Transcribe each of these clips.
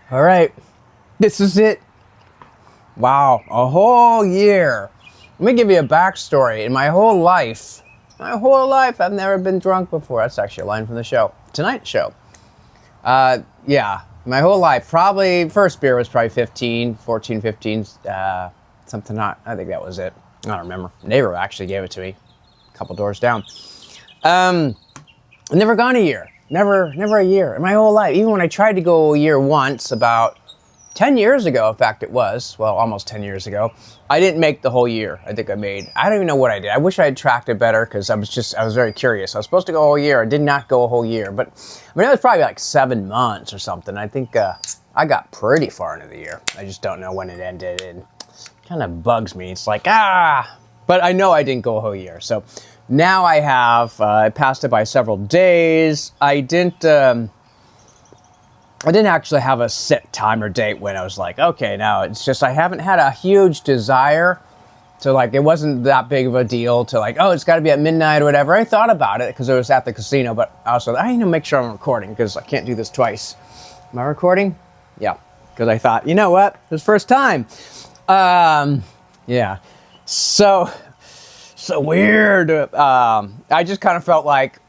All right, this is it. Wow, a whole year. Let me give you a backstory. In my whole life, I've never been drunk before. That's actually a line from the show, tonight's show. Yeah, my whole life, probably, first beer was probably 15, something not, I think that was it. I don't remember. Neighbor actually gave it to me, a couple doors down. I've never gone a year. Never a year in my whole life. Even when I tried to go a year once, about 10 years ago, in fact it was, well, almost 10 years ago, I didn't make the whole year. I think I don't even know what I did. I wish I had tracked it better because I was very curious. I was supposed to go a whole year. I did not go a whole year, but I mean, it was probably like 7 months or something. I think I got pretty far into the year. I just don't know when it ended, and it kind of bugs me. It's like, but I know I didn't go a whole year. So now I have, I passed it by several days. I didn't actually have a set time or date when I was like, okay, now it's just, I haven't had a huge desire to, like, it wasn't that big of a deal to, like, oh, it's got to be at midnight or whatever. I thought about it because it was at the casino, but also I need to make sure I'm recording because I can't do this twice. Am I recording? Yeah, because I thought, you know what, this first time. Yeah, so weird. I just kind of felt like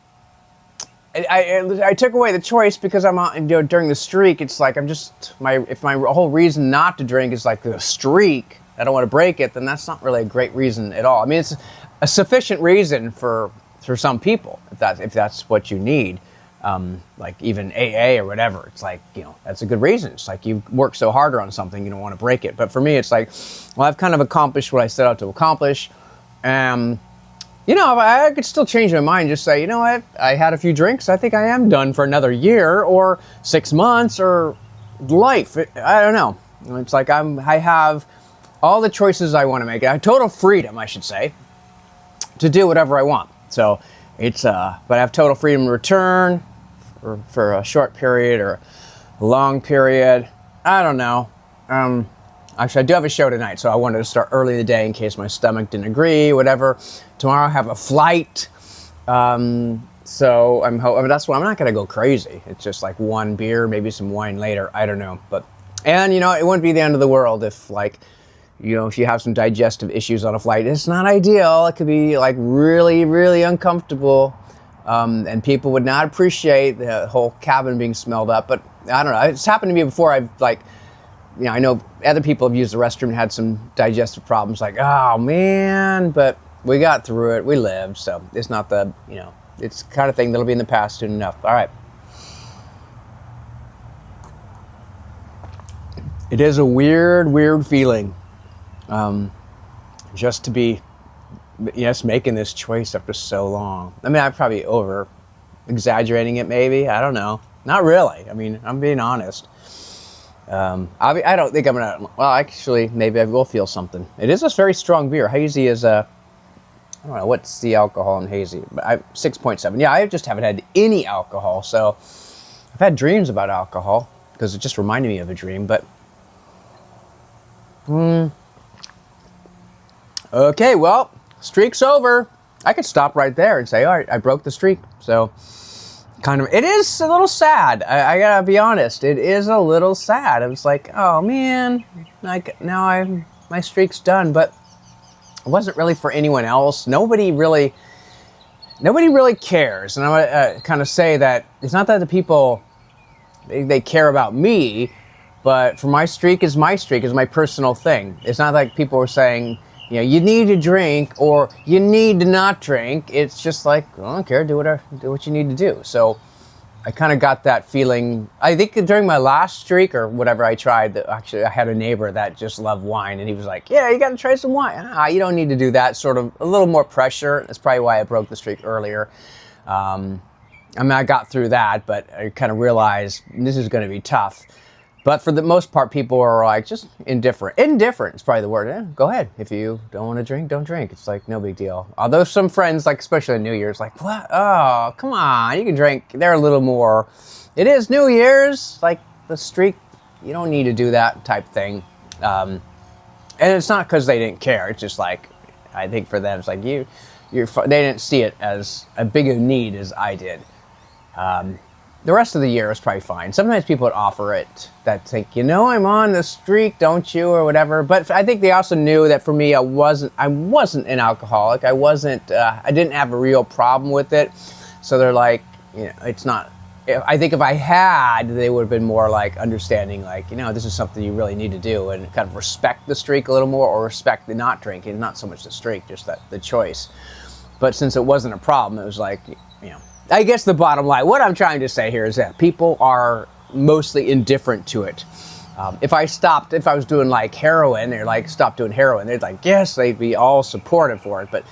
I took away the choice because I'm on, during the streak. It's like if my whole reason not to drink is like the streak, I don't want to break it, then that's not really a great reason at all. I mean, it's a sufficient reason for some people if that's what you need. Like even AA or whatever, it's like, that's a good reason. It's like you work so harder on something, you don't want to break it. But for me, it's like, well, I've kind of accomplished what I set out to accomplish. I could still change my mind, just say, you know what, I had a few drinks, I think I am done for another year or 6 months or life. I don't know. It's like I have all the choices I want to make. I have total freedom, I should say, to do whatever I want. So it's, but I have total freedom to return for a short period or a long period. I don't know. Actually, I do have a show tonight, so I wanted to start early in the day in case my stomach didn't agree, whatever. Tomorrow I have a flight, so that's why I'm not going to go crazy. It's just like one beer, maybe some wine later. I don't know, and it wouldn't be the end of the world if, like, if you have some digestive issues on a flight. It's not ideal. It could be like really, really uncomfortable, and people would not appreciate the whole cabin being smelled up. But I don't know. It's happened to me before. I know other people have used the restroom and had some digestive problems, like, oh man, but we got through it, we lived, so it's not it's the kind of thing that'll be in the past soon enough. All right. It is a weird feeling, just to be, making this choice after so long. I mean, I'm probably over-exaggerating it, maybe, I don't know. Not really, I mean, I'm being honest. I don't think I'm gonna. Well, actually, maybe I will feel something. It is a very strong beer. Hazy is I don't know what's the alcohol in hazy, but 6.7. Yeah, I just haven't had any alcohol, so I've had dreams about alcohol because it just reminded me of a dream. But okay, well, streak's over. I could stop right there and say, all right, I broke the streak. So. It is a little sad. I gotta be honest. It is a little sad. It was like, oh man, like now my streak's done. But it wasn't really for anyone else. Nobody really cares. And I want to kind of say that it's not that the people they care about me, but for my streak is my personal thing. It's not like people were saying, you need to drink or you need to not drink. It's just like, I don't care, do what you need to do. So I kind of got that feeling. I think during my last streak or whatever I tried, actually I had a neighbor that just loved wine, and he was like, yeah, you got to try some wine. You don't need to do that, sort of a little more pressure. That's probably why I broke the streak earlier. I got through that, but I kind of realized this is going to be tough. But for the most part, people are like just indifferent. Indifferent is probably the word. Go ahead. If you don't want to drink, don't drink. It's like no big deal. Although some friends, like especially on New Year's, like, what? Oh, come on, you can drink. They're a little more. It is New Year's, like the streak. You don't need to do that type thing. And it's not because they didn't care. It's just like, I think for them, it's like they didn't see it as a big a need as I did. the rest of the year is probably fine. Sometimes people would offer it that think, I'm on the streak, don't you, or whatever. But I think they also knew that for me, I wasn't an alcoholic. I didn't have a real problem with it. So they're like, it's not. I think if I had, they would have been more like understanding, like, this is something you really need to do, and kind of respect the streak a little more, or respect the not drinking, not so much the streak, just the choice. But since it wasn't a problem, it was like, I guess the bottom line, what I'm trying to say here is that people are mostly indifferent to it. If I was doing like heroin, or like stopped doing heroin, they'd like, yes, they'd be all supportive for it. But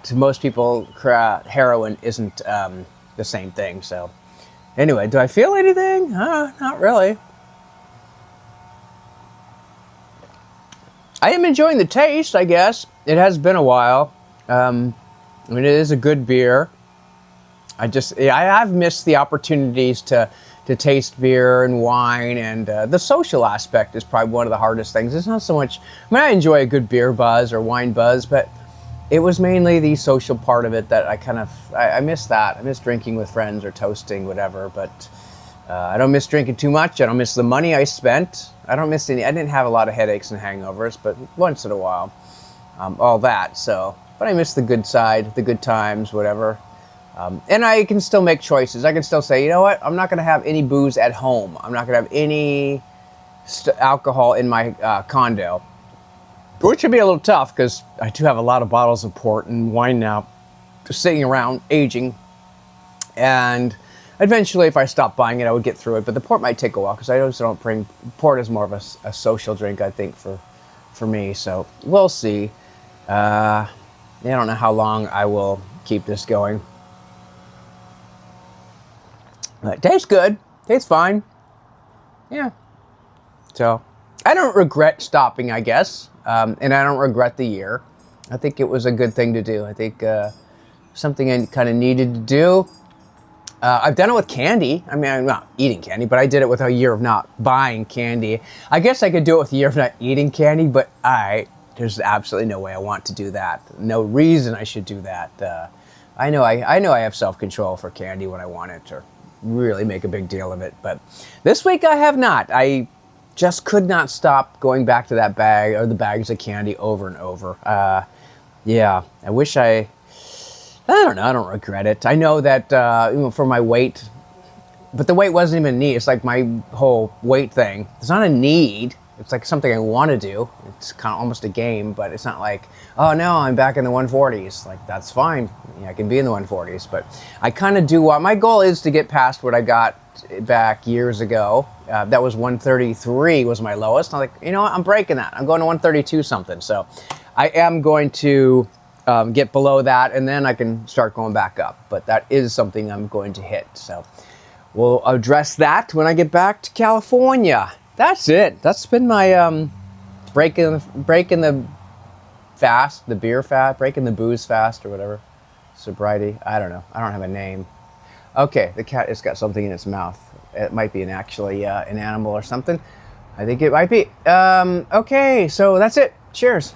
to most people, heroin isn't the same thing, so. Anyway, do I feel anything? Not really. I am enjoying the taste, I guess. It has been a while. It is a good beer. I've missed the opportunities to taste beer and wine, and the social aspect is probably one of the hardest things. It's not so much, I enjoy a good beer buzz or wine buzz, but it was mainly the social part of it that I miss that. I miss drinking with friends or toasting, whatever, but I don't miss drinking too much. I don't miss the money I spent. I didn't have a lot of headaches and hangovers, but once in a while, all that, so. But I miss the good side, the good times, whatever. And I can still make choices. I can still say, you know what, I'm not going to have any booze at home. I'm not going to have any alcohol in my condo. Which would be a little tough, because I do have a lot of bottles of port and wine now just sitting around, aging. And eventually, if I stopped buying it, I would get through it. But the port might take a while, because I also don't bring... Port is more of a social drink, I think, for me. So we'll see. I don't know how long I will keep this going. But it tastes good. Tastes fine. Yeah. So I don't regret stopping, I guess. And I don't regret the year. I think it was a good thing to do. I think something I kind of needed to do. I've done it with candy. I'm not eating candy, but I did it with a year of not buying candy. I guess I could do it with a year of not eating candy, but there's absolutely no way I want to do that. No reason I should do that. I know I have self-control for candy when I want it, or really make a big deal of it. But this week I have not. I just could not stop going back to that bag, or the bags of candy, over and over. Yeah, I wish I don't know, I don't regret it. I know that for my weight, but the weight wasn't even a need. It's like my whole weight thing. It's not a need. It's like something I want to do. It's kind of almost a game, but it's not like, oh no, I'm back in the 140s. Like, that's fine. I can be in the 140s, but I kind of do my goal is to get past what I got back years ago. That was 133 was my lowest. I'm like, you know what? I'm breaking that. I'm going to 132 something. So I am going to get below that, and then I can start going back up. But that is something I'm going to hit. So we'll address that when I get back to California. That's it. That's been my breaking the fast, the beer fast, breaking the booze fast, or whatever. Sobriety. I don't know. I don't have a name. Okay, the cat has got something in its mouth. It might be an animal or something. I think it might be. Okay, so that's it. Cheers.